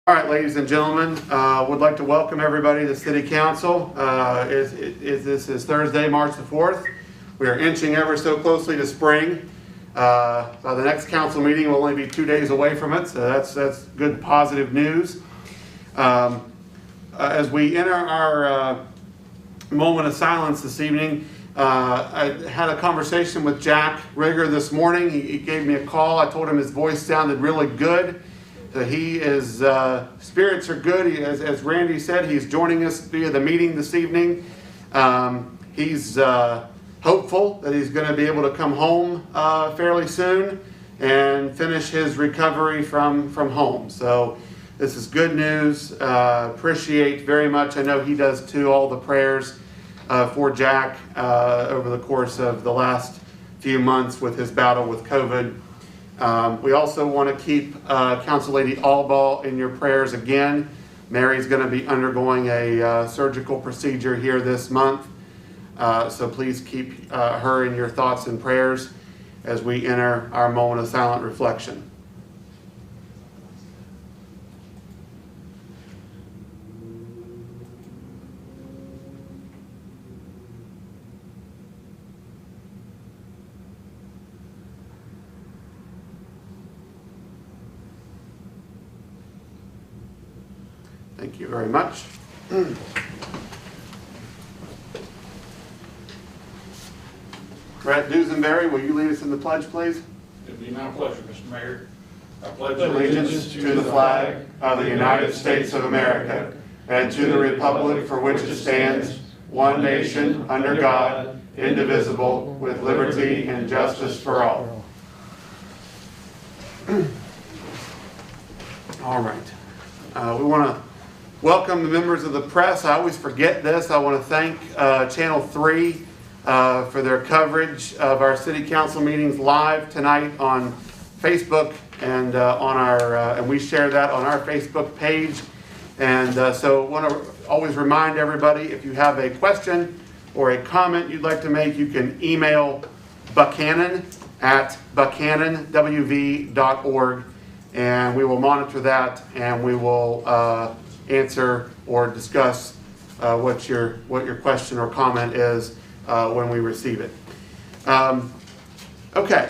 All right, ladies and gentlemen, would like to welcome everybody to City Council. This is Thursday, March the 4th. We are inching ever so closely to spring. By the next council meeting, we'll only be 2 days away from it, so that's good, positive news. As we enter our moment of silence this evening, I had a conversation with Jack Rigger this morning. He gave me a call. I told him his voice sounded really good. His spirits are good. As Randy said, he's joining us via the meeting this evening. He's hopeful that he's going to be able to come home fairly soon and finish his recovery from home. So this is good news. Appreciate very much. I know he does too, all the prayers for Jack over the course of the last few months with his battle with COVID. We also want to keep Council Lady Allball in your prayers again. Mary's going to be undergoing a surgical procedure here this month. So please keep her in your thoughts and prayers as we enter our moment of silent reflection. Thank you very much. Brett Dusenberry, will you lead us in the pledge, please? It would be my pleasure, Mr. Mayor. I pledge Allegiance to the flag of the United States of America and to the republic for which it stands, one nation, under God, indivisible, with liberty and justice for all. All right. We want to welcome the members of the press. I always forget this. I want to thank Channel 3 for their coverage of our City Council meetings live tonight on Facebook and and we share that on our Facebook page. And so I want to always remind everybody, if you have a question or a comment you'd like to make, you can email Buckhannon at buckhannonwv.org, and we will monitor that and we will answer or discuss what your question or comment is when we receive it. Okay,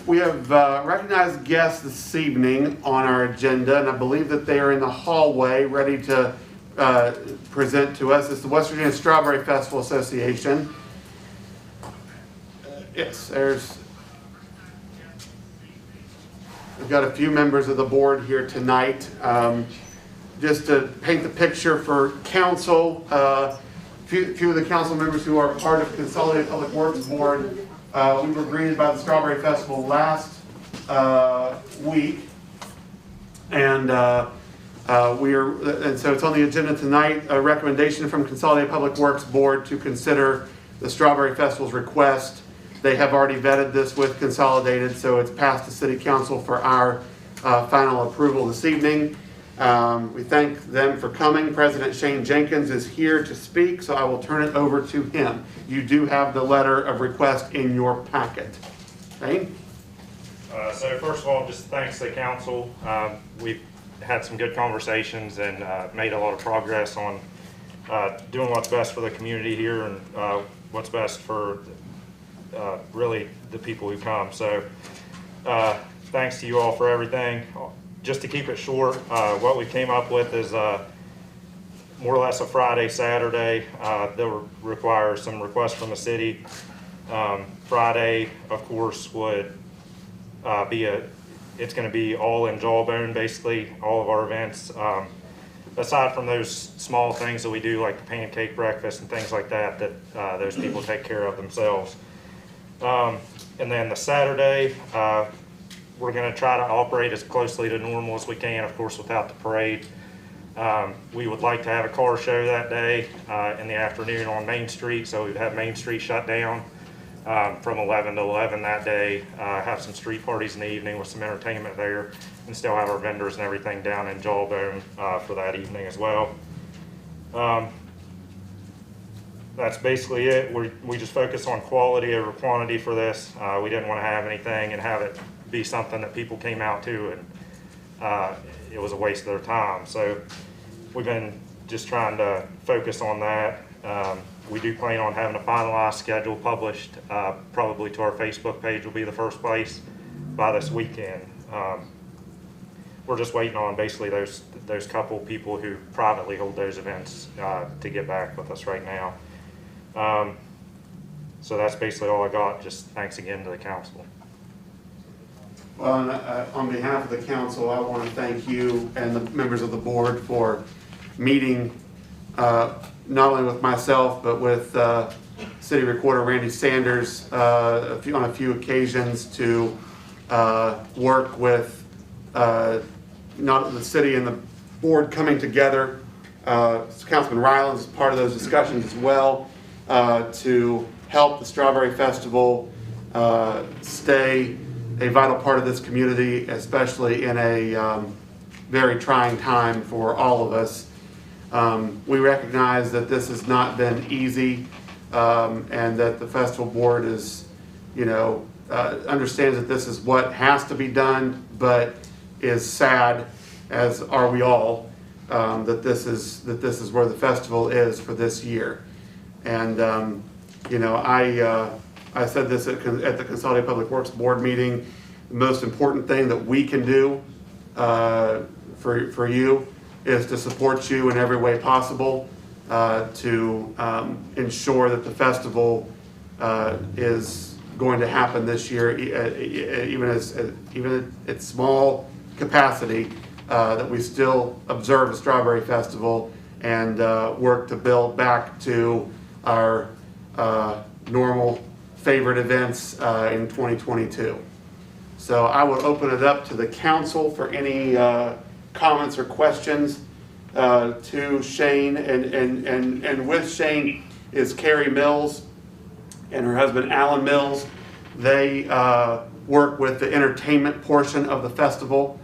we have recognized guests this evening on our agenda, and I believe that they are in the hallway ready to present to us. It's the West Virginia Strawberry Festival Association. Yes, we've got a few members of the board here tonight. Just to paint the picture for council, few of the council members who are part of Consolidated Public Works Board, we were greeted by the Strawberry Festival last week, and so it's on the agenda tonight. A recommendation from Consolidated Public Works Board to consider the Strawberry Festival's request. They have already vetted this with Consolidated, so it's passed the City Council for our final approval this evening. We thank them for coming. President Shane Jenkins is here to speak, so I will turn it over to him. You do have the letter of request in your packet. Shane? So first of all, just thanks to the council. We've had some good conversations and made a lot of progress on doing what's best for the community here and what's best for really the people who come. So thanks to you all for everything. Just to keep it short, what we came up with is more or less a Friday, Saturday that will require some requests from the city. Friday, of course, would it's going to be all in Jawbone, basically, all of our events. Aside from those small things that we do, like the pancake breakfast and things like that, those people take care of themselves. And then the Saturday, we're going to try to operate as closely to normal as we can, of course, without the parade. We would like to have a car show that day in the afternoon on Main Street, so we'd have Main Street shut down from 11 to 11 that day, have some street parties in the evening with some entertainment there, and still have our vendors and everything down in Jawbone for that evening as well. That's basically it. We just focus on quality over quantity for this. We didn't want to have anything and have it be something that people came out to and it was a waste of their time. So we've been just trying to focus on that. We do plan on having a finalized schedule published, probably to our Facebook page will be the first place by this weekend. We're just waiting on basically those couple people who privately hold those events to get back with us right now. So that's basically all I got. Just thanks again to the council. Well, on behalf of the council, I want to thank you and the members of the board for meeting not only with myself, but with City Recorder Randy Sanders on a few occasions to work with not the city and the board coming together. Councilman Rylands is part of those discussions as well to help the Strawberry Festival stay a vital part of this community, especially in a very trying time for all of us. We recognize that this has not been easy, and that the festival board is, understands that this is what has to be done, but is sad, as are we all, that this is where the festival is for this year. And I said this at the Consolidated Public Works Board meeting. The most important thing that we can do for you is to support you in every way possible to ensure that the festival is going to happen this year, even at its small capacity, that we still observe a Strawberry Festival and work to build back to our normal favorite events in 2022. So I will open it up to the council for any comments or questions to Shane, and with Shane is Carrie Mills and her husband Alan Mills. They work with the entertainment portion of the festival,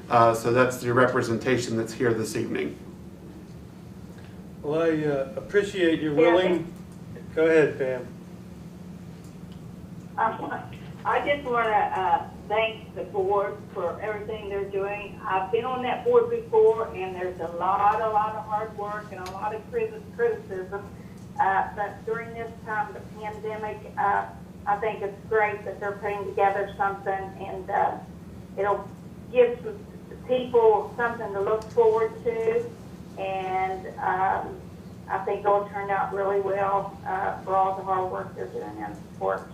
so that's the representation that's here this evening. Well, I appreciate your willing. Go ahead, Pam. I just want to thank the board for everything they're doing. I've been on that board before, and there's a lot of hard work and a lot of criticism. But during this time of the pandemic, I think it's great that they're putting together something, and it'll give some people something to look forward to. And I think it'll turn out really well for all the hard work they're doing in support.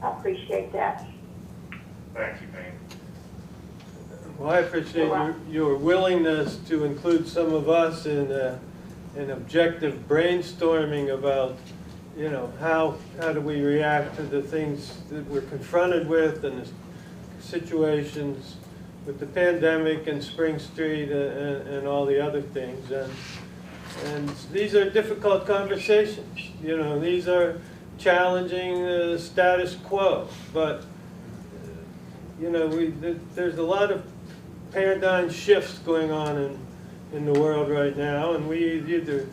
I appreciate that. Thank you, Pam. Well, I appreciate your willingness to include some of us in an objective brainstorming about, how do we react to the things that we're confronted with and the situations with the pandemic and Spring Street and all the other things. And these are difficult conversations. These are challenging the status quo, but there's a lot of paradigm shifts going on in the world right now, and we either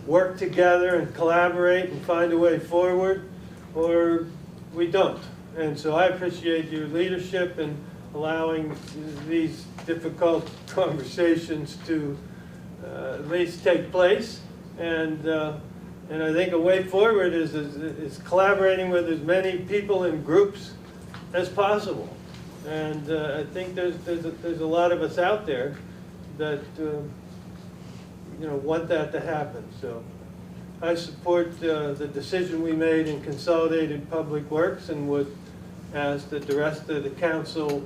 work together and collaborate and find a way forward, or we don't. And so I appreciate your leadership in allowing these difficult conversations to at least take place. And I think a way forward is collaborating with as many people and groups as possible. And I think there's a lot of us out there that want that to happen. So I support the decision we made in Consolidated Public Works, and would ask that the rest of the council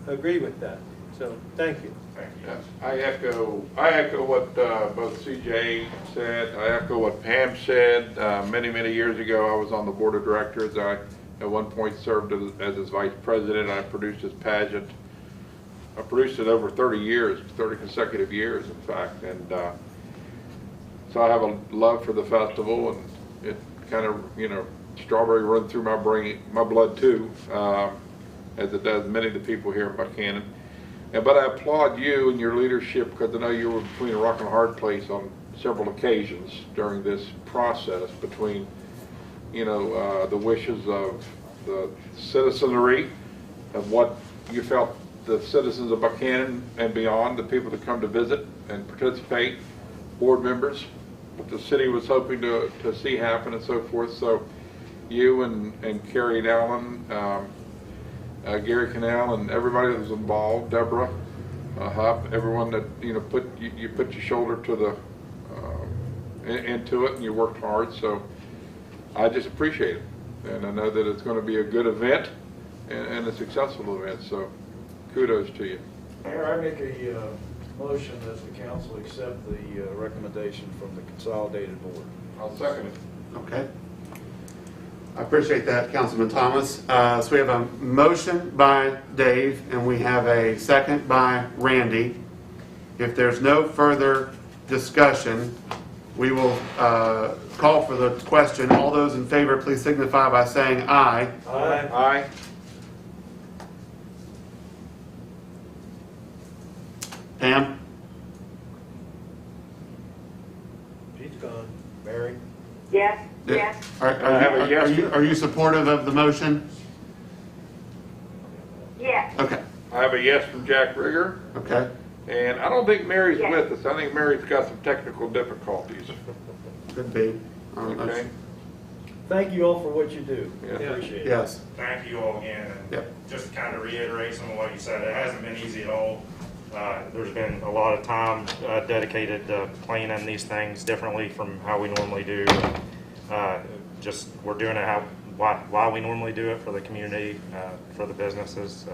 agree with that. So thank you. Thank you. Yes, I echo what both CJ said. I echo what Pam said. Many years ago, I was on the board of directors. I at one point served as his vice president. I produced his pageant. I produced it over 30 consecutive years, in fact. And so I have a love for the festival, and it kind of, strawberry run through my blood too, as it does many of the people here in Buckhannon. But I applaud you and your leadership, because I know you were between a rock and a hard place on several occasions during this process, between, the wishes of the citizenry, of what you felt the citizens of Buckhannon and beyond, the people that come to visit and participate, board members, what the city was hoping to see happen and so forth. So you and Carrie and Allen, Gary Canal, and everybody that was involved, Deborah, Hupp, everyone that you put your shoulder to the into it, and you worked hard. So I just appreciate it, and I know that it's going to be a good event and a successful event. So kudos to you. Mayor, I make a motion that the council accept the recommendation from the consolidated board. I'll second it. Okay. I appreciate that, Councilman Thomas. So we have a motion by Dave, and we have a second by Randy. If there's no further discussion, we will call for the question. All those in favor, please signify by saying aye. Aye. Aye. Pam? She's gone. Mary? Yes, yes. Are you supportive of the motion? Yes. Okay. I have a yes from Jack Rigger, Okay. and I don't think Mary's Yes. with us. I think Mary's got some technical difficulties. Could be. Okay. Thank you all for what you do. Yeah. Appreciate it. Yes. Thank you all again, and Yep. just to kind of reiterate some of what you said, it hasn't been easy at all. There's been a lot of time dedicated to planning these things differently from how we normally do. Just we're doing it why we normally do it, for the community, for the businesses.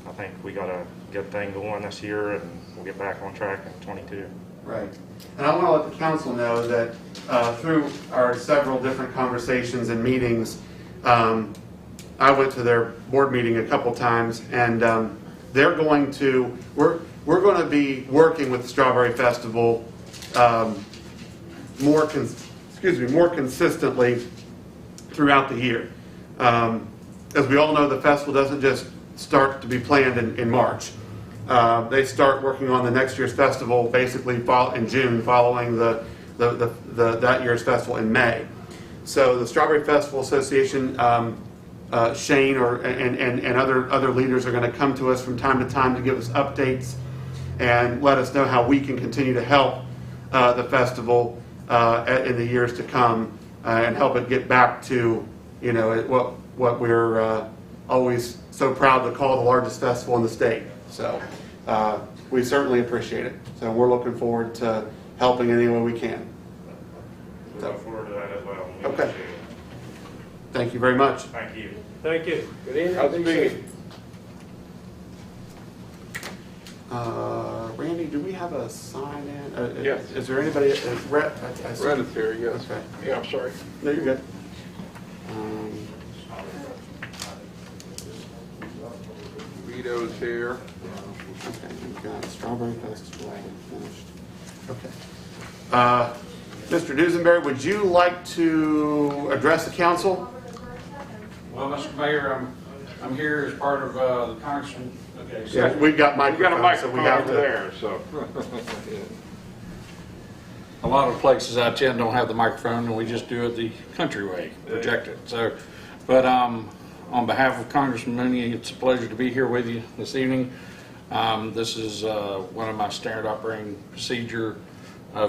I think we got a good thing going this year, and we'll get back on track in '22. Right. And I want to let the council know that through our several different conversations and meetings, I went to their board meeting a couple times, and we're going to be working with the Strawberry Festival more consistently throughout the year. As we all know, the festival doesn't just start to be planned in March. They start working on the next year's festival basically in June, following that year's festival in May. So the Strawberry Festival Association, Shane and other leaders are going to come to us from time to time to give us updates and let us know how we can continue to help the festival in the years to come, and help it get back to what we're always so proud to call the largest festival in the state. So we certainly appreciate it. So we're looking forward to helping any way we can. We look forward to that as well. We Okay. appreciate it. Thank you very much. Thank you. Thank you. Good evening. How's Be it safe. being? Randy, do we have a sign in? Yes. Is there anybody? Rhett, I see- Red is here, yes. Okay. Yeah, I'm sorry. No, you're good. Vito's here. Okay, we've got Strawberry Festival finished. Okay. Mr. Dusenberry, would you like to address the council? Well, Mr. Mayor, I'm here as part of the Congressman. Okay, so Yeah, we've got We got a microphones, so we microphone have over to. there, so. a lot of places I attend don't have the microphone, and we just do it the country way, project it. So, but on behalf of Congressman Mooney, it's a pleasure to be here with you this evening. This is one of my standard operating procedure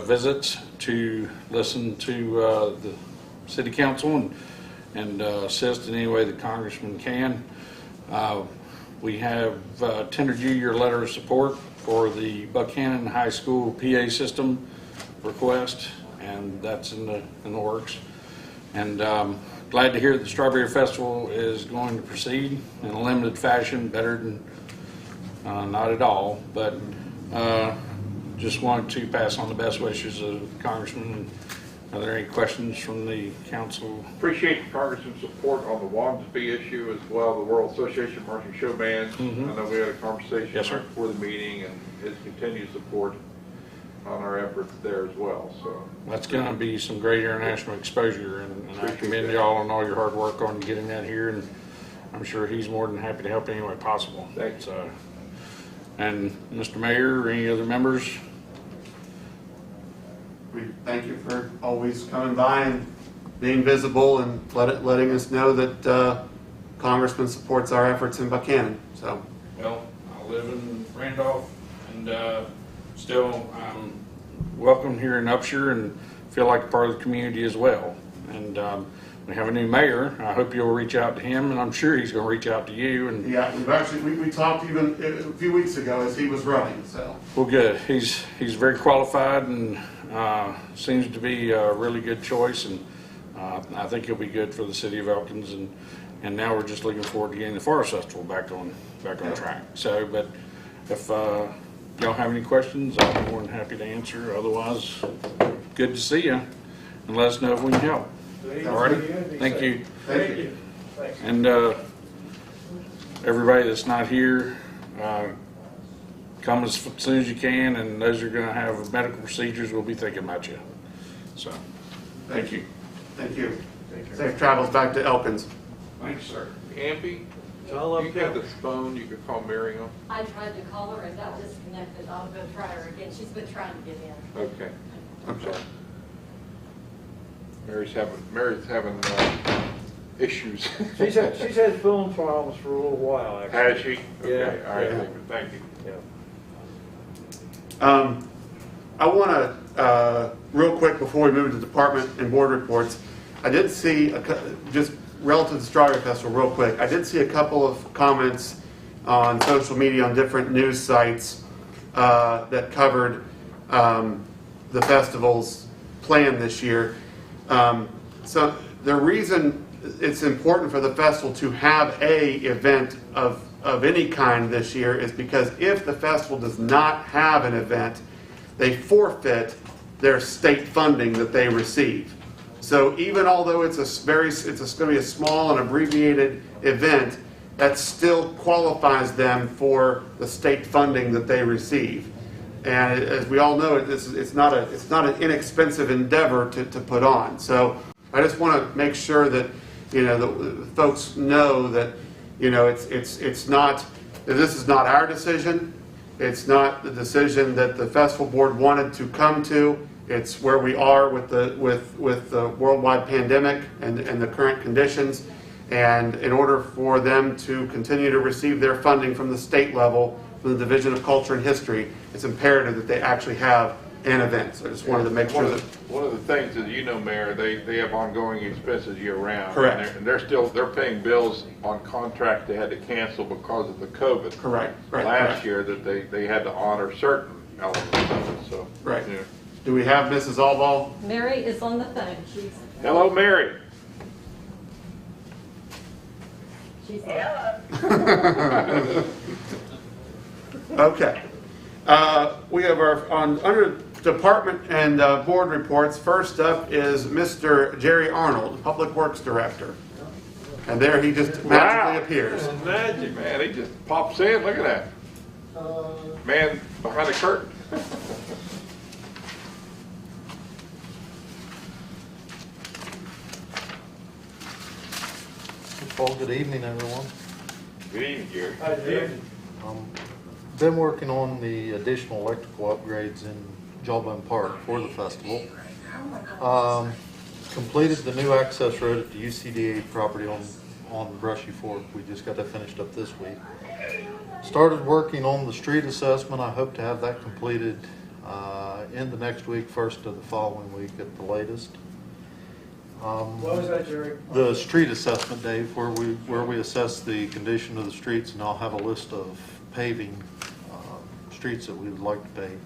visits to listen to the city council and assist in any way the congressman can. We have tendered you your letter of support for the Buckhannon High School PA system request, and that's in the works. And glad to hear that the Strawberry Festival is going to proceed in a limited fashion, better than not at all. But just wanted to pass on the best wishes of the Congressman. Are there any questions from the council? Appreciate the Congressman's support on the Wansby issue as well, the World Association of Marching Show Bands. I know we had a conversation Yes, sir. before the meeting, and his continued support on our efforts there as well, so. That's going to be some great international exposure, and I Appreciate commend that. y'all on all your hard work on getting that here, and I'm sure he's more than happy to help any way possible. Thank you. So, and Mr. Mayor, or any other members? We thank you for always coming by and being visible and letting us know that Congressman supports our efforts in Buckhannon. So live in Randolph, and still welcome here in Upshur and feel like a part of the community as well. And we have a new mayor. I hope you'll reach out to him, and I'm sure he's going to reach out to you. And Yeah, we talked even a few weeks ago as he was running, so. well, good. He's very qualified and seems to be a really good choice, and I think he'll be good for the city of Elkins. And now we're just looking forward to getting the Forest Festival back on track. So, but if y'all have any questions, I'm more than happy to answer. Otherwise, good to see you, and let us know if we can help. All right. Thank you. Thank you. Thanks. And everybody that's not here, come as soon as you can, and those who are going to have medical procedures, we'll be thinking about you. So, thank you. Thank you. Safe travels back to Elkins. Thanks, sir. Amby, It's all up you got there. this phone you could call Mary on? I tried to call her and got disconnected. I'll go try her again. She's been trying to get in. Okay, I'm sorry. Mary's having issues. She's had phone problems for a little while, actually. Has she? Okay, Yeah, all right, yeah. thank you. Yeah. I want to, real quick before we move to department and board reports, I did see, just relative to the Strawberry Festival real quick, I did see a couple of comments on social media on different news sites that covered the festival's plan this year. So the reason it's important for the festival to have a event of any kind this year is because if the festival does not have an event, they forfeit their state funding that they receive. So even although it's going to be a small and abbreviated event, that still qualifies them for the state funding that they receive. And as we all know, it's not an inexpensive endeavor to put on. So I just want to make sure that the folks know that it's not, that this is not our decision. It's not the decision that the festival board wanted to come to. It's where we are with the worldwide pandemic and the current conditions. And in order for them to continue to receive their funding from the state level, from the Division of Culture and History, it's imperative that they actually have an event. So I just wanted to make sure that. One of the things is, Mayor, they have ongoing expenses year round. Correct. And they're paying bills on contracts they had to cancel because of the COVID. Correct. Right. Last year that they had to honor certain elements of it, so. Right. Yeah. Do we have Mrs. Allball? Mary is on the phone. Hello, Mary. She's Okay. We have under department and board reports. First up is Mr. Jerry Arnold, Public Works Director. And there he just magically appears. Magic. Man, he just pops in. Look at that. Man behind the curtain. Well, good evening, everyone. Good evening, Jerry. Hi, Dave. Been working on the additional electrical upgrades in Jawbone Park for the festival. Completed the new access road at the UCDA property on Brushy Fork. We just got that finished up this week. Started working on the street assessment. I hope to have that completed in the next week, first of the following week at the latest. What was that, Jerry? The street assessment, Dave, where we assess the condition of the streets, and I'll have a list of paving streets that we would like to pave.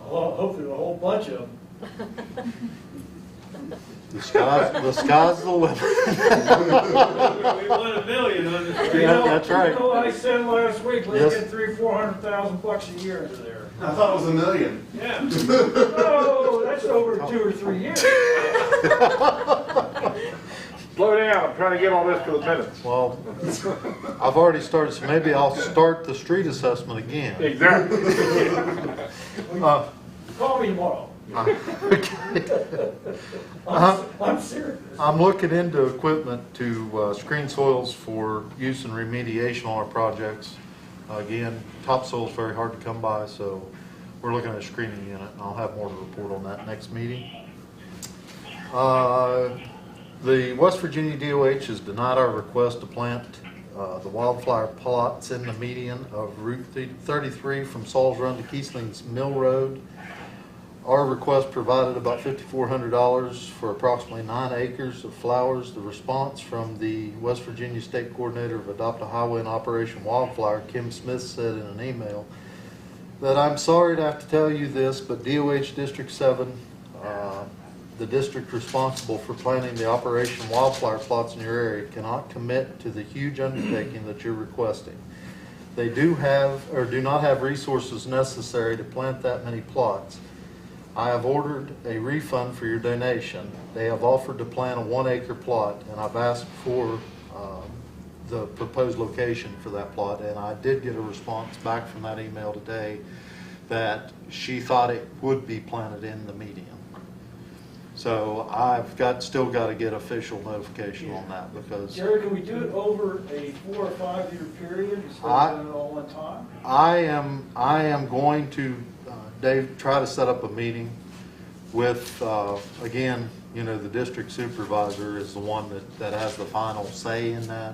Well, hopefully a whole bunch of them. The sky's the limit. We won $1 million on the street. Yeah, that's right. You know what I said last week, Yes. let's get $300,000-400,000 a year into there. I thought it was $1 million. Yeah. No, that's over 2 or 3 years. Slow down. I'm trying to get all this for the minutes. Well, I've already started, so maybe I'll start the street assessment again. Exactly. Call me tomorrow. I'm serious. I'm looking into equipment to screen soils for use in remediation on our projects. Again, topsoil is very hard to come by, so we're looking at a screening unit, and I'll have more to report on that next meeting. The West Virginia DOH has denied our request to plant the wildflower plots in the median of Route 33 from Saul's Run to Keesling's Mill Road. Our request provided about $5,400 for approximately 9 acres of flowers. The response from the West Virginia State Coordinator of Adopt a Highway and Operation Wildflower, Kim Smith, said in an email that, "I'm sorry to have to tell you this, but DOH District 7, the district responsible for planning the Operation Wildflower plots in your area, cannot commit to the huge undertaking that you're requesting. They do not have resources necessary to plant that many plots. I have ordered a refund for your donation. They have offered to plant a 1-acre plot, and I've asked for the proposed location for that plot." And I did get a response back from that email today that she thought it would be planted in the median. So I've still got to get official notification on that, because Jerry, can we do it over a 4 or 5 year period instead of doing it all one time? I am going to, Dave, try to set up a meeting with, again, you know, the district supervisor is the one that has the final say in that.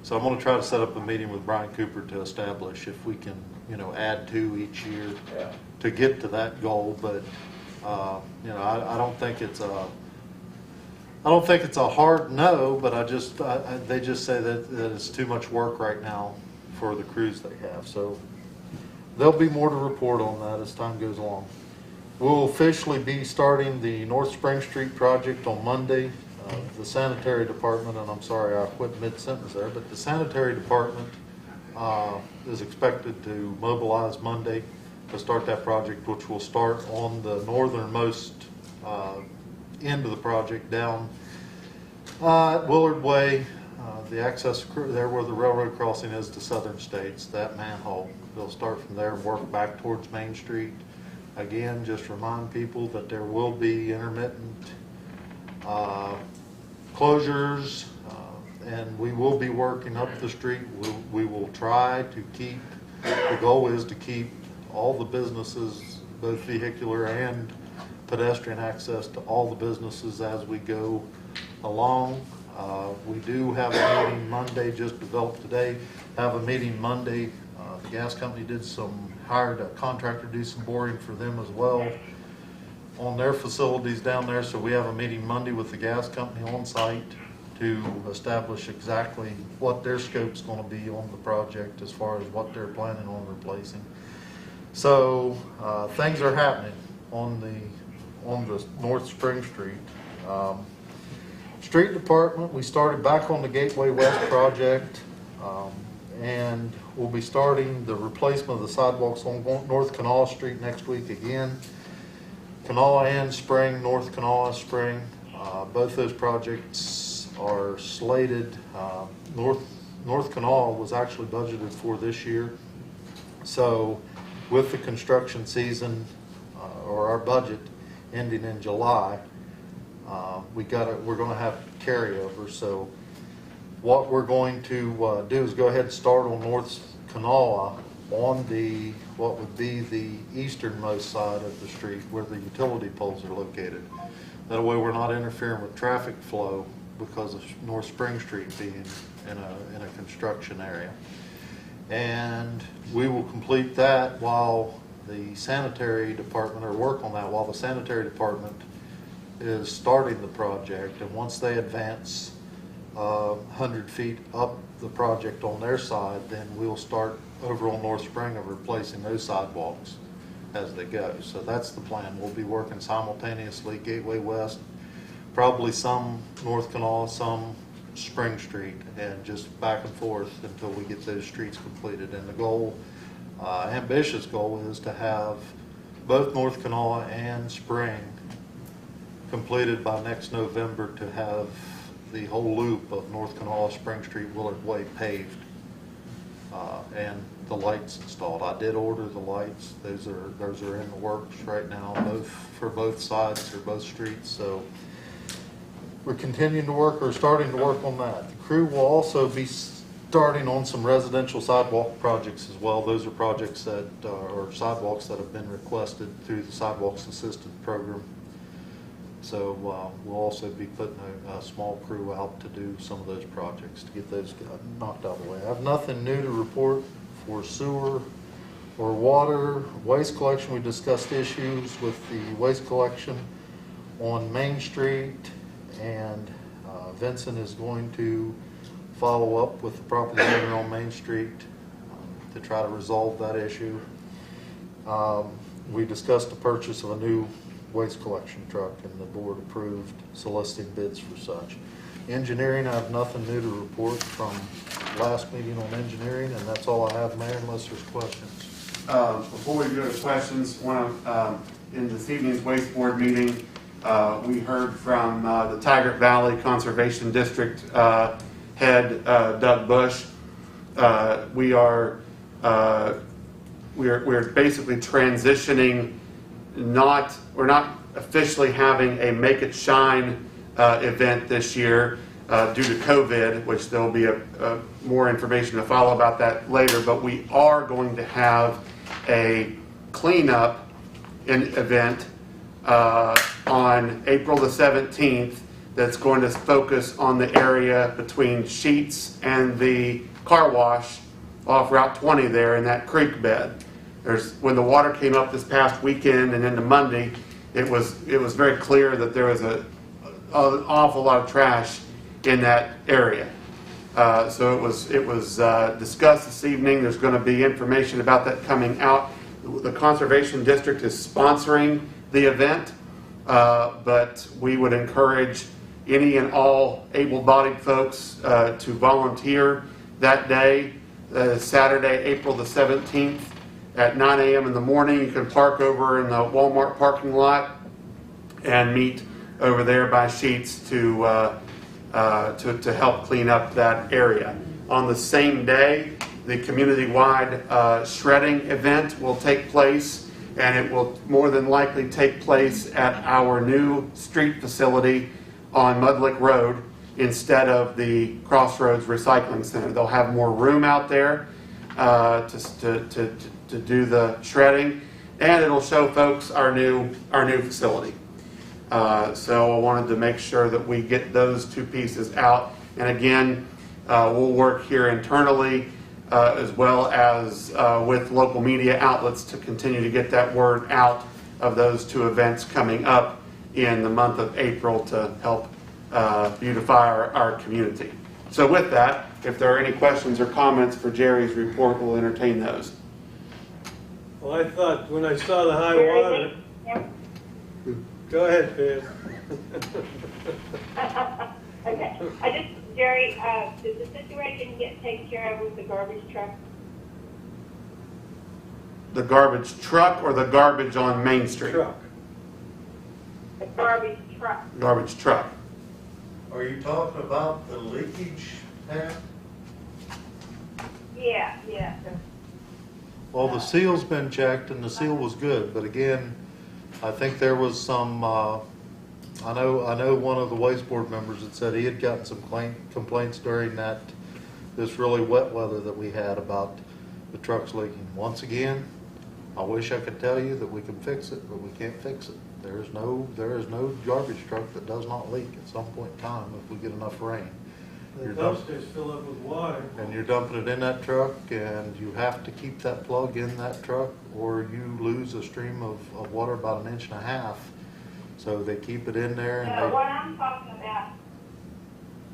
So I'm going to try to set up a meeting with Brian Cooper to establish if we can, you know, add 2 each year to get to that goal. But you know, I don't think it's a hard no, but they just say that it's too much work right now for the crews they have. So there'll be more to report on that as time goes along. We'll officially be starting the North Spring Street project on Monday. The sanitary department, and I'm sorry I quit mid-sentence there, but the sanitary department is expected to mobilize Monday to start that project, which will start on the northernmost end of the project down Willard Way, the access there where the railroad crossing is to Southern States, that manhole. They'll start from there and work back towards Main Street. Again, just remind people that there will be intermittent closures, and we will be working up the street. We will try to keep, the goal is to keep all the businesses, both vehicular and pedestrian access to all the businesses as we go along. We do have a meeting Monday, just developed today, have a meeting Monday. The gas company hired a contractor to do some boring for them as well on their facilities down there. So we have a meeting Monday with the gas company on site to establish exactly what their scope's going to be on the project as far as what they're planning on replacing. So things are happening on the North Spring Street. Street Department, we started back on the Gateway West project, and we'll be starting the replacement of the sidewalks on North Kanawha Street next week again. Kanawha and Spring, North Kanawha, Spring, both those projects are slated. North Kanawha was actually budgeted for this year. So with the construction season, or our budget ending in July, we're going to have carryover. So what we're going to do is go ahead and start on North Kanawha on what would be the easternmost side of the street where the utility poles are located. That way we're not interfering with traffic flow because of North Spring Street being in a construction area. And we will complete that while the sanitary department, or work on that while the sanitary department is starting the project. And once they advance 100 feet up the project on their side, then we'll start over on North Spring of replacing those sidewalks as they go. So that's the plan. We'll be working simultaneously Gateway West, probably some North Kanawha, some Spring Street, and just back and forth until we get those streets completed. And the goal, ambitious goal, is to have both North Kanawha and Spring completed by next November, to have the whole loop of North Kanawha, Spring Street, Willard Way paved and the lights installed. I did order the lights. Those are in the works right now, for both sides or both streets. So we're continuing to work, or starting to work on that. The crew will also be starting on some residential sidewalk projects as well. Those are projects or sidewalks that have been requested through the Sidewalks Assistance Program. So we'll also be putting a small crew out to do some of those projects to get those knocked out of the way. I have nothing new to report for sewer or water. Waste collection, we discussed issues with the waste collection on Main Street, and Vincent is going to follow up with the property owner on Main Street to try to resolve that issue. We discussed the purchase of a new waste collection truck, and the board approved soliciting bids for such. Engineering, I have nothing new to report from last meeting on engineering, and that's all I have, Mayor, unless there's questions. Before we go to questions, in this evening's waste board meeting, we heard from the Taggart Valley Conservation District head, Doug Bush. We're basically transitioning. We're not officially having a Make It Shine event this year due to COVID, which there'll be more information to follow about that later. But we are going to have a cleanup event on April the 17th that's going to focus on the area between Sheets and the car wash off Route 20 there in that creek bed. When the water came up this past weekend and into Monday, it was very clear that there was an awful lot of trash in that area. So it was discussed this evening. There's going to be information about that coming out. The Conservation District is sponsoring the event, but we would encourage any and all able-bodied folks to volunteer that day, Saturday, April the 17th. At 9 a.m. in the morning. You can park over in the Walmart parking lot and meet over there by Sheets to help clean up that area. On the same day, the community-wide shredding event will take place, and it will more than likely take place at our new street facility on Mudlick Road instead of the Crossroads Recycling Center. They'll have more room out there to do the shredding, and it'll show folks our new facility. So I wanted to make sure that we get those two pieces out. And again, we'll work here internally as well as with local media outlets to continue to get that word out of those two events coming up in the month of April to help beautify our community. So with that, if there are any questions or comments for Jerry's report, we'll entertain those. Well, I thought when I saw the high water, go ahead, Pam. Okay, Jerry, did the situation get taken care of with the garbage truck? The garbage truck or the garbage on Main Street? Truck. The garbage truck. Garbage truck. Are you talking about the leakage, Pam? Yeah. Well, the seal's been checked, and the seal was good, but again, I think there was some, I know one of the waste board members had said he had gotten some complaints during this really wet weather that we had about the trucks leaking. Once again, I wish I could tell you that we can fix it, but we can't fix it. There is no garbage truck that does not leak at some point in time if we get enough rain. The dumpsters fill up with water. And you're dumping it in that truck, and you have to keep that plug in that truck, or you lose a stream of water about 1.5 inches. So they keep it in there. And what I'm talking about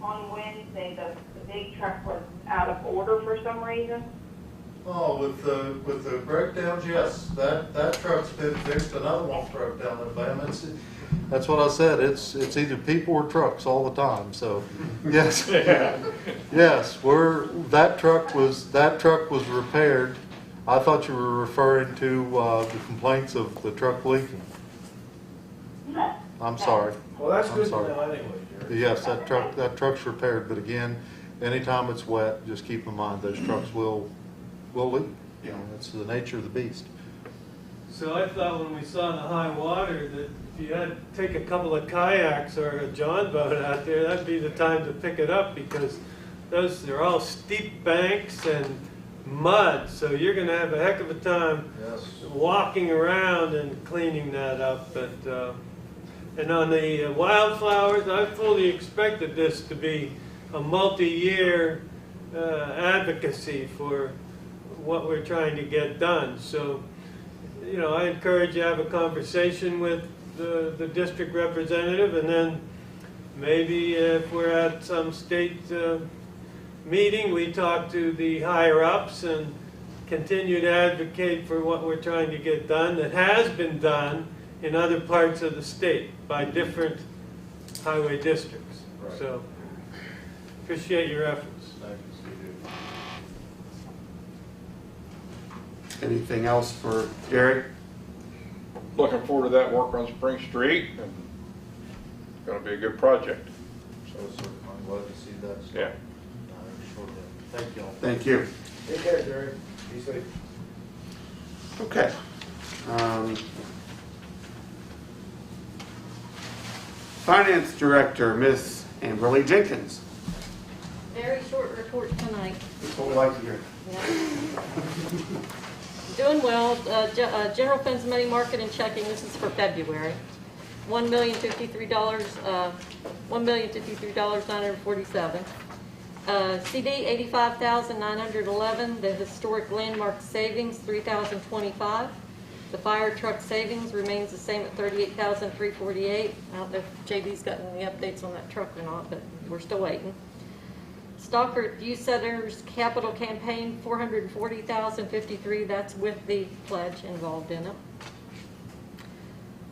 on Wednesday, the big truck was out of order for some reason. Oh, with the breakdowns, yes, that truck's been fixed. Another one broke down in Bama. That's what I said. It's either people or trucks all the time. So, yes, yes, that truck was repaired. I thought you were referring to the complaints of the truck leaking. No. I'm sorry. Well, that's I'm good to sorry. know anyway, Jerry. Yes, that truck's repaired. But again, anytime it's wet, just keep in mind those trucks will leak. You know, it's the nature of the beast. So I thought when we saw the high water that if you had to take a couple of kayaks or a john boat out there, that'd be the time to pick it up, because they're all steep banks and mud, so you're going to have a heck of a time Yes. walking around and cleaning that up. But And on the wildflowers, I fully expected this to be a multi-year advocacy for what we're trying to get done. So, you know, I encourage you to have a conversation with the district representative, and then maybe if we're at some state meeting, we talk to the higher-ups and continue to advocate for what we're trying to get done that has been done in other parts of the state by different highway districts. Right. So, appreciate your efforts. Thank you, Steve. Anything else for Gary? Looking forward to that work on Spring Street, and it's gonna be a good project. So, sir, I'm glad to see that. Yeah. Sure did. Thank you all. Thank you. Take care, Jerry. Be safe. Okay. Finance Director, Miss Amberly Jenkins. Very short report tonight. That's what we like to hear. Doing well. General funds money market and checking. This is for February. $1,053. $1,053,947. CD $85,911. The historic landmark savings $3,025. The fire truck savings remains the same at $38,348. I don't know if JB's gotten any updates on that truck or not, but we're still waiting. Stockford Youth Center's capital campaign $440,053. That's with the pledge involved in it.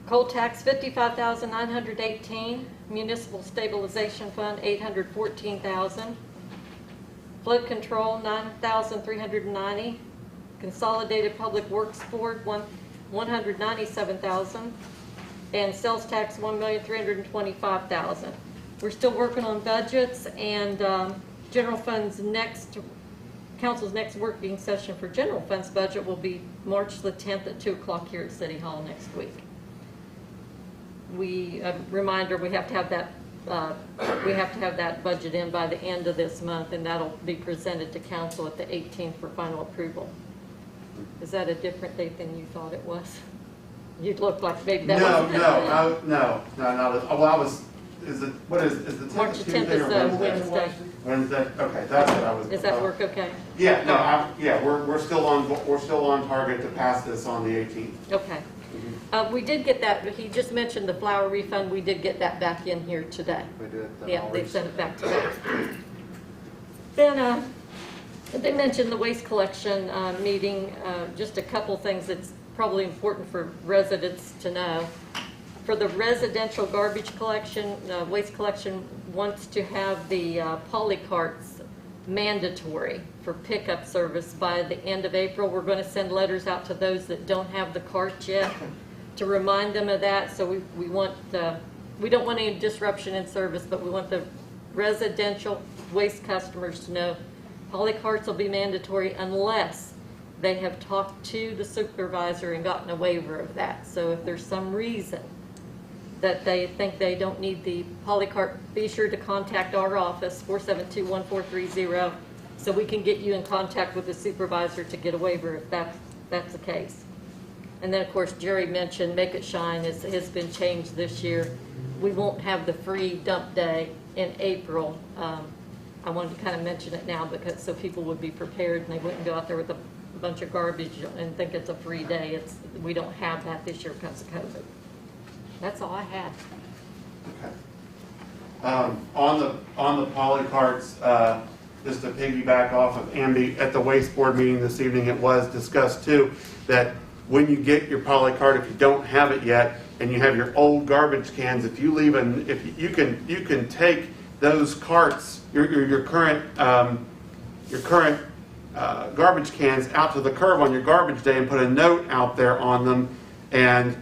Coal tax $55,918. Municipal stabilization fund $814,000. Flood control $9,390. Consolidated Public Works Board $197,000, and sales tax $1,325,000. We're still working on budgets, and general funds council's next working session for general funds budget will be March the 10th at 2 o'clock here at City Hall next week. Reminder, we have to have that budget in by the end of this month, and that'll be presented to council at the 18th for final approval. Is that a different date than you thought it was? You'd look like maybe that was. No. Well, is the 10th March the 10th Tuesday is or Wednesday? Wednesday. Wednesday, okay, that's what I was. Does that work okay? Yeah, no, we're still on target to pass this on the 18th. Okay. We did get that, he just mentioned the flower refund, we did get that back in here today. We did. Yeah, they sent it back today. Then, they mentioned the waste collection meeting, just a couple things that's probably important for residents to know. For the residential garbage collection, waste collection wants to have the poly carts mandatory for pickup service by the end of April. We're going to send letters out to those that don't have the cart yet to remind them of that. So we don't want any disruption in service, but we want the residential waste customers to know poly carts will be mandatory unless they have talked to the supervisor and gotten a waiver of that. So if there's some reason that they think they don't need the poly cart, be sure to contact our office, 472-1430, so we can get you in contact with the supervisor to get a waiver if that's the case. And then, of course, Jerry mentioned Make It Shine has been changed this year. We won't have the free dump day in April. I wanted to kind of mention it now because so people would be prepared and they wouldn't go out there with a bunch of garbage and think it's a free day. We don't have that this year because of COVID. That's all I had. Okay. On the poly carts, just to piggyback off of Amby, at the waste board meeting this evening, it was discussed too that when you get your poly cart, if you don't have it yet, and you have your old garbage cans, if you leave if you can take those carts, your current garbage cans out to the curb on your garbage day and put a note out there on them, and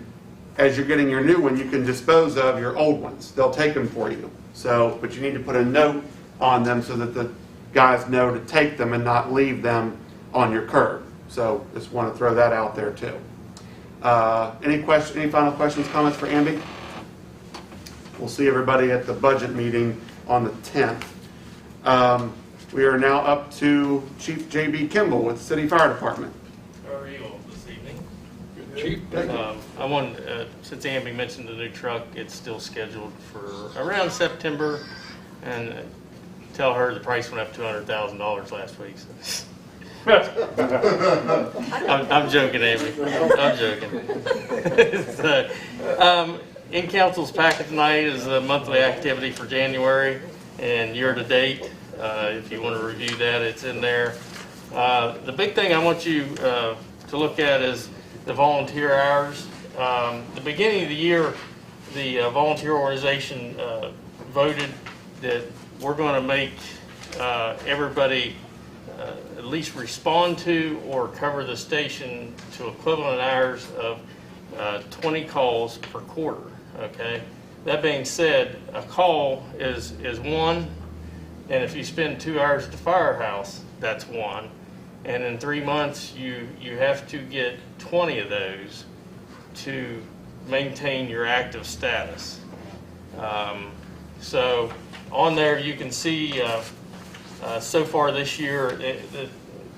as you're getting your new one, you can dispose of your old ones. They'll take them for you. So, but you need to put a note on them so that the guys know to take them and not leave them on your curb. So, just want to throw that out there too. Any final questions, comments for Amby? We'll see everybody at the budget meeting on the 10th. We are now up to Chief J.B. Kimball with the City Fire Department. How are you all this evening? Good. Chief. I want, since Amby mentioned the new truck, it's still scheduled for around September, and tell her the price went up $200,000 last week. So. I'm joking, Amby. I'm joking. So, in council's packet tonight is the monthly activity for January and year to date. If you want to review that, it's in there. The big thing I want you to look at is the volunteer hours. The beginning of the year, the volunteer organization voted that we're going to make everybody at least respond to or cover the station to equivalent hours of 20 calls per quarter. Okay. That being said, a call is one, and if you spend 2 hours at the firehouse, that's one. And in 3 months, you have to get 20 of those to maintain your active status. So on there, you can see so far this year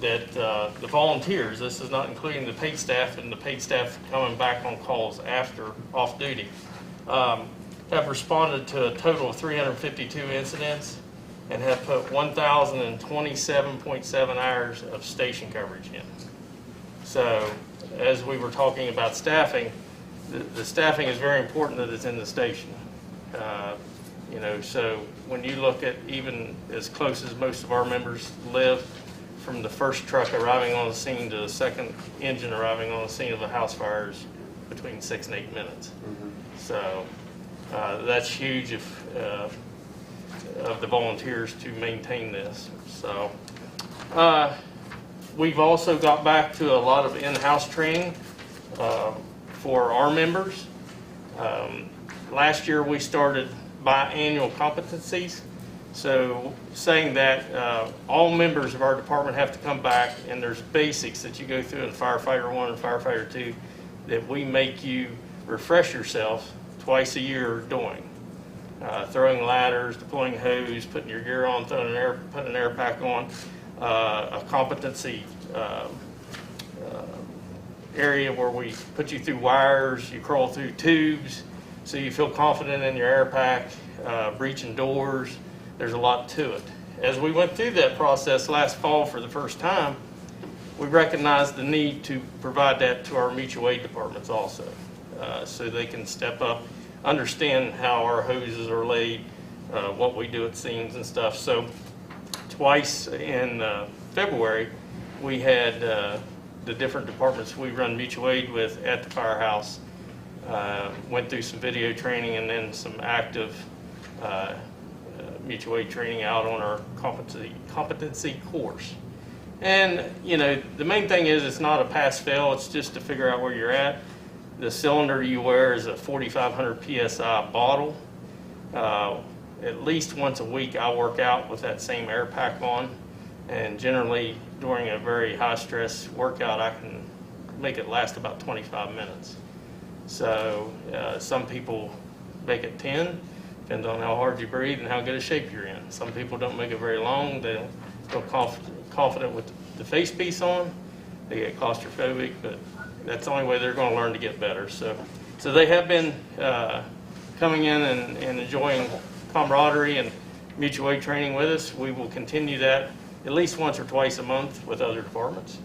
that the volunteers, this is not including the paid staff and the paid staff coming back on calls after off duty, have responded to a total of 352 incidents and have put 1,027.7 hours of station coverage in. So as we were talking about staffing, the staffing is very important that it's in the station. You know, so when you look at even as close as most of our members live, from the first truck arriving on the scene to the second engine arriving on the scene of a house fire is between 6 and 8 minutes. So that's huge if of the volunteers to maintain this. So we've also got back to a lot of in-house training for our members. Last year we started biannual competencies. So saying that all members of our department have to come back, and there's basics that you go through in Firefighter 1 and Firefighter 2 that we make you refresh yourself twice a year doing. Throwing ladders, deploying hose, putting your gear on, putting an air pack on, a competency area where we put you through wires, you crawl through tubes, so you feel confident in your air pack, breaching doors. There's a lot to it. As we went through that process last fall for the first time, we recognized the need to provide that to our mutual aid departments also, so they can step up, understand how our hoses are laid, what we do at scenes and stuff. So twice in February, we had the different departments we run mutual aid with at the firehouse, went through some video training and then some active mutual aid training out on our competency course. And, you know, the main thing is it's not a pass-fail, it's just to figure out where you're at. The cylinder you wear is a 4,500 PSI bottle. At least once a week I work out with that same air pack on, and generally during a very high-stress workout I can make it last about 25 minutes. So some people make it 10, depends on how hard you breathe and how good a shape you're in. Some people don't make it very long, they don't feel confident with the face piece on, they get claustrophobic, but that's the only way they're going to learn to get better. So they have been coming in and enjoying camaraderie and mutual aid training with us. We will continue that at least once or twice a month with other departments.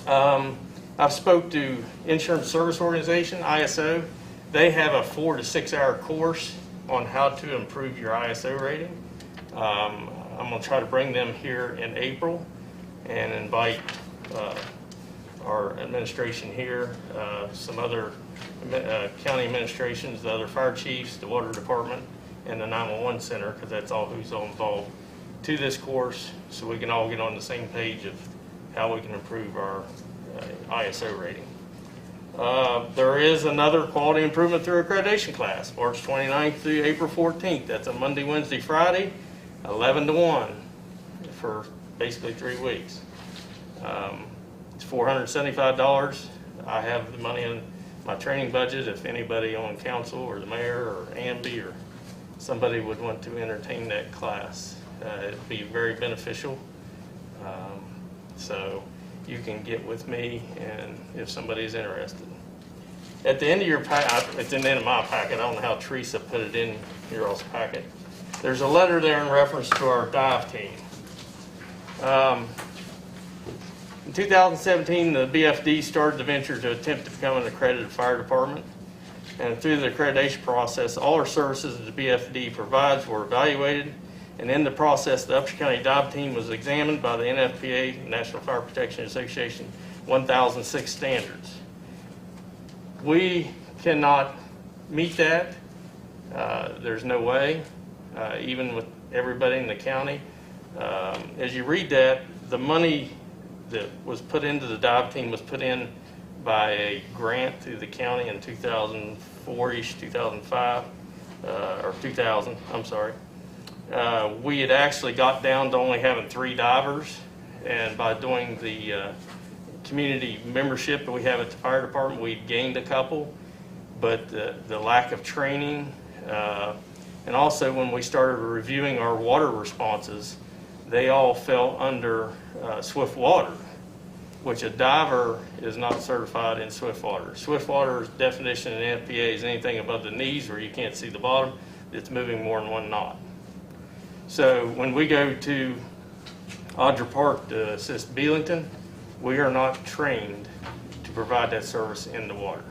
I've spoke to Insurance Service Organization, ISO. They have a 4 to 6 hour course on how to improve your ISO rating. I'm going to try to bring them here in April and invite our administration here, some other county administrations, the other fire chiefs, the water department, and the 911 center, because that's all who's all involved, to this course, so we can all get on the same page of how we can improve our ISO rating. There is another quality improvement through accreditation class, March 29th through April 14th. That's a Monday, Wednesday, Friday, 11 to 1 for basically 3 weeks. It's $475. I have the money in my training budget if anybody on council or the mayor or Amby or somebody would want to entertain that class. It'd be very beneficial. So you can get with me, and if somebody's interested. At the end of your packet, it's in the end of my packet, I don't know how Teresa put it in your all's packet. There's a letter there in reference to our dive team. In 2017, the BFD started the venture to attempt to become an accredited fire department. And through the accreditation process, all our services that the BFD provides were evaluated. And in the process, the Upshur County Dive Team was examined by the NFPA, National Fire Protection Association, 1006 standards. We cannot meet that. There's no way, even with everybody in the county. As you read that, the money that was put into the dive team was put in by a grant through the county in 2004-ish, 2005, or 2000, I'm sorry. We had actually got down to only having 3 divers, and by doing the community membership that we have at the fire department, we gained a couple, but the lack of training, and also when we started reviewing our water responses, they all fell under swift water, which a diver is not certified in swift water. Swift water's definition in NFPA is anything above the knees where you can't see the bottom, it's moving more than 1 knot. So when we go to Audra Park to assist Belington, we are not trained to provide that service in the water.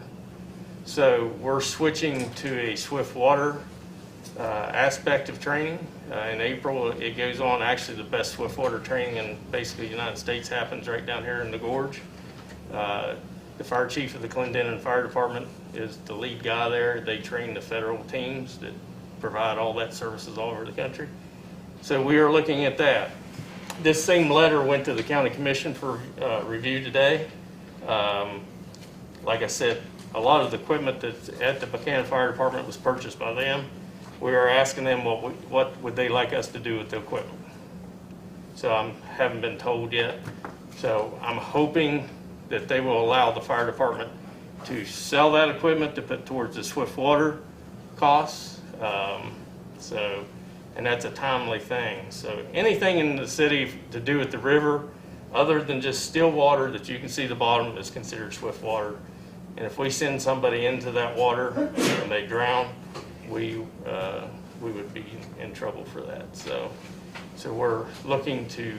So we're switching to a swift water aspect of training. In April, it goes on. Actually, the best swift water training in basically the United States happens right down here in the gorge. The fire chief of the Clendenin Fire Department is the lead guy there. They train the federal teams that provide all that services all over the country. So we are looking at that. This same letter went to the county commission for review today. Like I said, a lot of the equipment that's at the Buckhannon Fire Department was purchased by them. We are asking them what would they like us to do with the equipment. So I haven't been told yet. So I'm hoping that they will allow the fire department to sell that equipment to put towards the swift water costs. And that's a timely thing. So anything in the city to do with the river, other than just still water that you can see the bottom, is considered swift water. And if we send somebody into that water and they drown, we would be in trouble for that. So we're looking to,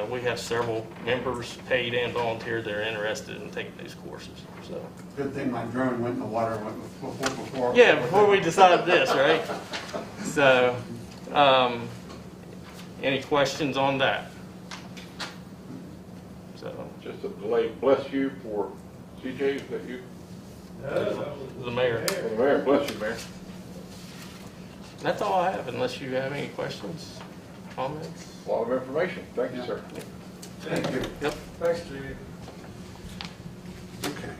we have several members, paid and volunteer, that are interested in taking these courses. So Good thing my drone went in the water before. yeah, before we decided this, right? So any questions on that? So Just a delay. Bless you for CJ, is that you? the mayor. The mayor, bless you, Mayor. That's all I have, unless you have any questions, comments. A lot of information. Thank you, sir. Thank you. Yep. Thanks, Steve. Okay.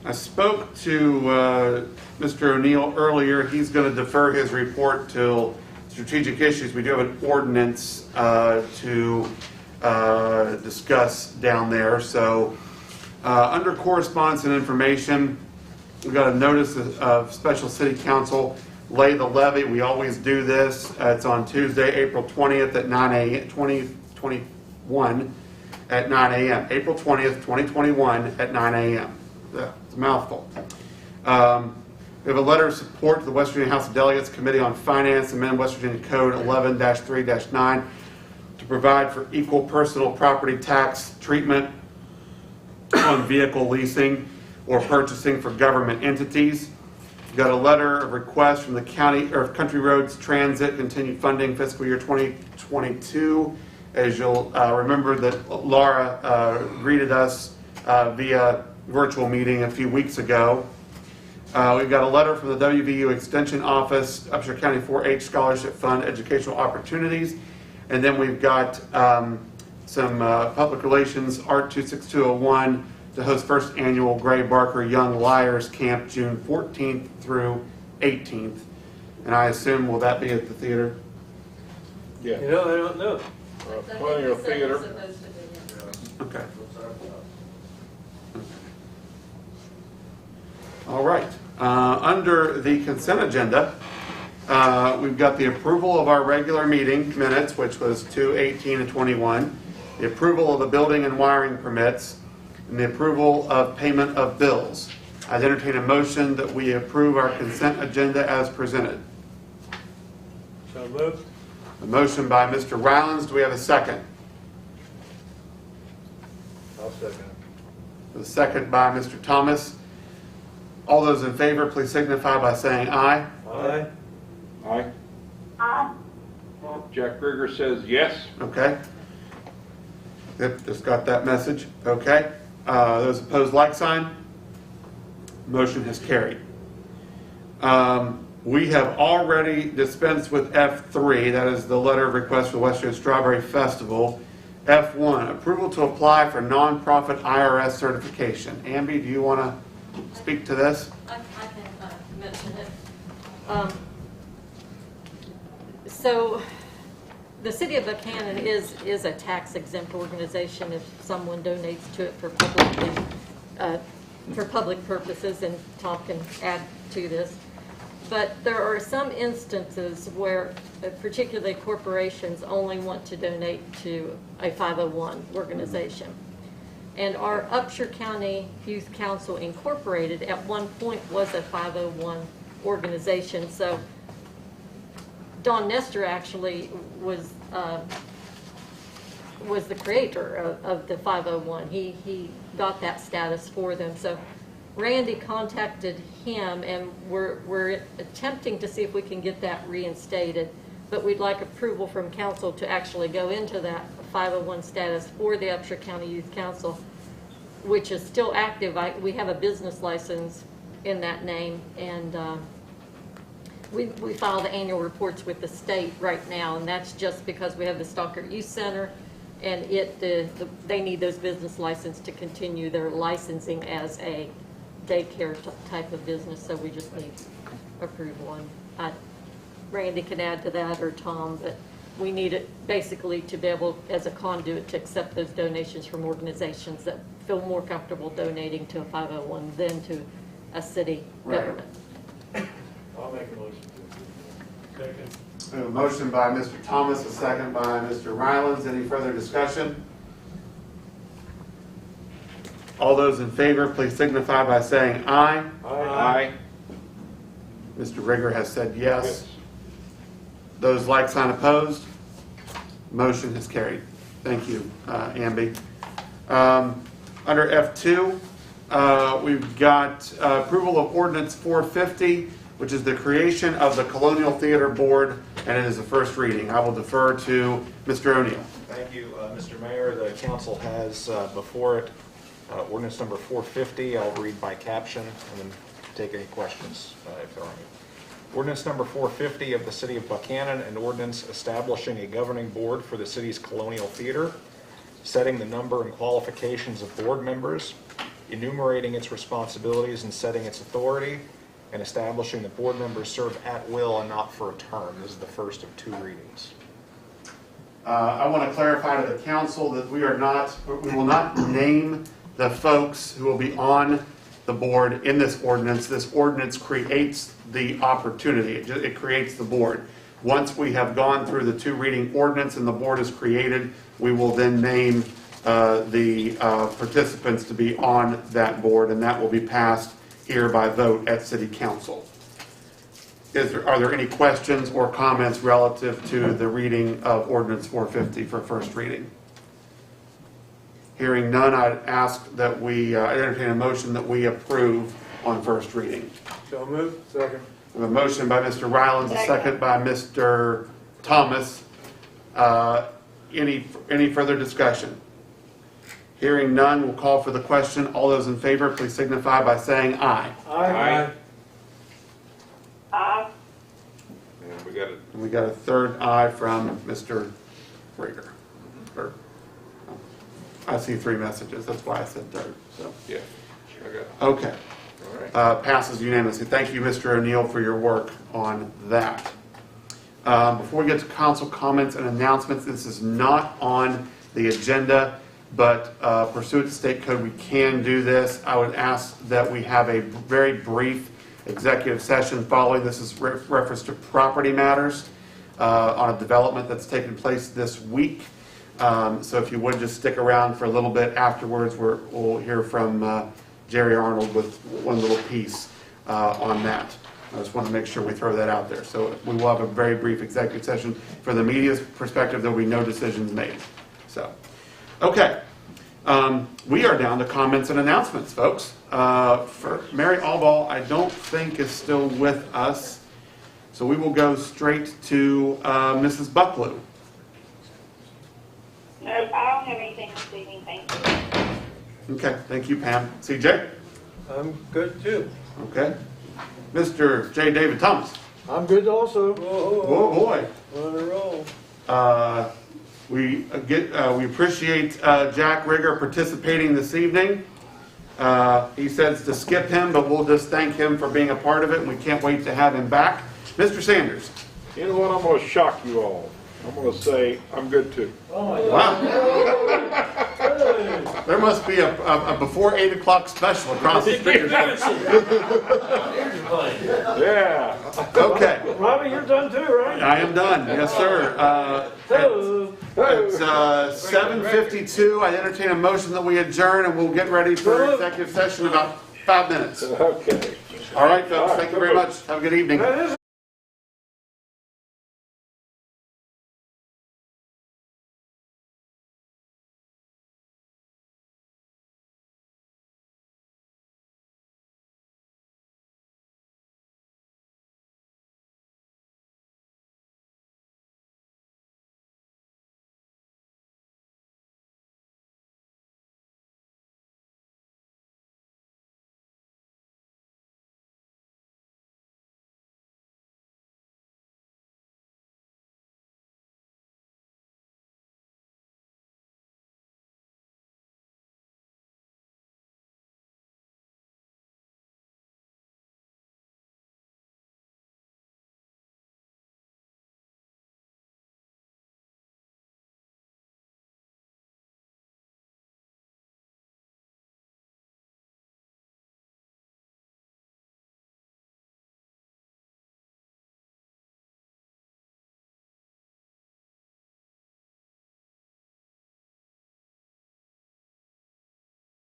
I spoke to Mr. O'Neill earlier. He's going to defer his report till strategic issues. We do have an ordinance to discuss down there. So under correspondence and information, we've got a notice of special city council lay the levy. We always do this. It's on Tuesday, April 20th at 9 a.m. 2021 at 9 a.m. April 20th, 2021 at 9 a.m. It's a mouthful. We have a letter of support to the West Virginia House of Delegates Committee on Finance, amend West Virginia Code 11-3-9 to provide for equal personal property tax treatment on vehicle leasing or purchasing for government entities. We've got a letter of request from the county or Country Roads Transit continued funding fiscal year 2022. As you'll remember that Laura greeted us via virtual meeting a few weeks ago. We've got a letter from the WVU Extension Office, Upshur County 4-H Scholarship Fund, Educational Opportunities. And then we've got some public relations, Art 26201, to host first annual Gray Barker Young Liars Camp, June 14th through 18th. And I assume, will that be at the theater? Yeah. You know, I don't know. Plenty of theater. Okay. All right. Under the consent agenda, we've got the approval of our regular meeting minutes, which was 2/18 and 21. the approval of the building and wiring permits, and the approval of payment of bills. I'd entertain a motion that we approve our consent agenda as presented. So moved. A motion by Mr. Rylands. Do we have a second? I'll second it. A second by Mr. Thomas. All those in favor, please signify by saying aye. Aye. Aye. Aye. Jack Rieger says yes. Okay. Yep, just got that message. Okay. Those opposed, like sign. Motion has carried. We have already dispensed with F3, that is the letter of request for the Western Strawberry Festival. F1, approval to apply for nonprofit IRS certification. Amby, do you want to speak to this? I can mention it. So the city of Buckhannon is a tax exempt organization if someone donates to it for public purposes, and Tom can add to this. But there are some instances where particularly corporations only want to donate to a 501 organization. And our Upshur County Youth Council Incorporated at one point was a 501 organization. So Don Nestor actually was the creator of the 501. He got that status for them. So Randy contacted him, and we're attempting to see if we can get that reinstated, but we'd like approval from council to actually go into that 501 status for the Upshur County Youth Council, which is still active. We have a business license in that name, and we file the annual reports with the state right now, and that's just because we have the Stockert Youth Center, and they need those business licenses to continue their licensing as a daycare type of business, so we just need approval. And Randy can add to that, or Tom, but we need it basically to be able, as a conduit, to accept those donations from organizations that feel more comfortable donating to a 501 than to a city government. I'll make a motion to approve. Second. We have a motion by Mr. Thomas, a second by Mr. Rylands. Any further discussion? All those in favor, please signify by saying aye. Aye. Mr. Rieger has said yes. Those like sign opposed? Motion is carried. Thank you, Amby. Under F2, we've got approval of Ordinance 450, which is the creation of the Colonial Theater Board, and it is the first reading. I will defer to Mr. O'Neill. Thank you, Mr. Mayor. The council has before it ordinance number 450. I'll read by caption and then take any questions if there are any. Ordinance number 450 of the City of Buckhannon, an ordinance establishing a governing board for the city's Colonial Theater, setting the number and qualifications of board members, enumerating its responsibilities and setting its authority, and establishing that board members serve at will and not for a term. This is the first of two readings. I want to clarify to the council that we will not name the folks who will be on the board in this ordinance. This ordinance creates the opportunity. It creates the board. Once we have gone through the two reading ordinance and the board is created, we will then name the participants to be on that board, and that will be passed here by vote at City Council. Are there any questions or comments relative to the reading of Ordinance 450 for first reading? Hearing none, I'd ask that we entertain a motion that we approve on first reading. So moved. Second. We have a motion by Mr. Rylands, a second by Mr. Thomas. Any further discussion? Hearing none, we'll call for the question. All those in favor, please signify by saying aye. Aye. Aye. And we got it. And we got a third aye from Mr. Rieger. I see three messages, that's why I said third. So Yeah. I got it. okay. All right. Passes unanimously. Thank you, Mr. O'Neill, for your work on that. Before we get to council comments and announcements, this is not on the agenda, but pursuant to state code, we can do this. I would ask that we have a very brief executive session following. This is reference to property matters on a development that's taken place this week. So if you would just stick around for a little bit afterwards, we'll hear from Jerry Arnold with one little piece on that. I just want to make sure we throw that out there. So we will have a very brief executive session. For the media's perspective, there will be no decisions made. So, okay. We are down to comments and announcements, folks. For Mary Allball, I don't think is still with us. So we will go straight to Mrs. Bucklew. No, I don't have anything this evening, thank you. Okay, thank you, Pam. CJ? I'm good too. Okay. Mr. J. David Thomas? I'm good also. Oh, boy. On a roll. We appreciate Jack Rigger participating this evening. He says to skip him, but we'll just thank him for being a part of it, and we can't wait to have him back. Mr. Sanders? You know what, I'm gonna shock you all. I'm gonna say, I'm good too. Wow. There must be a before 8 o'clock special across the street. Yeah. Okay. Robbie, you're done too, right? I am done. Yes, sir. It's 7:52. I entertain a motion that we adjourn, and we'll get ready for executive session in about 5 minutes. Okay. All right, folks. Thank you very much. Have a good evening.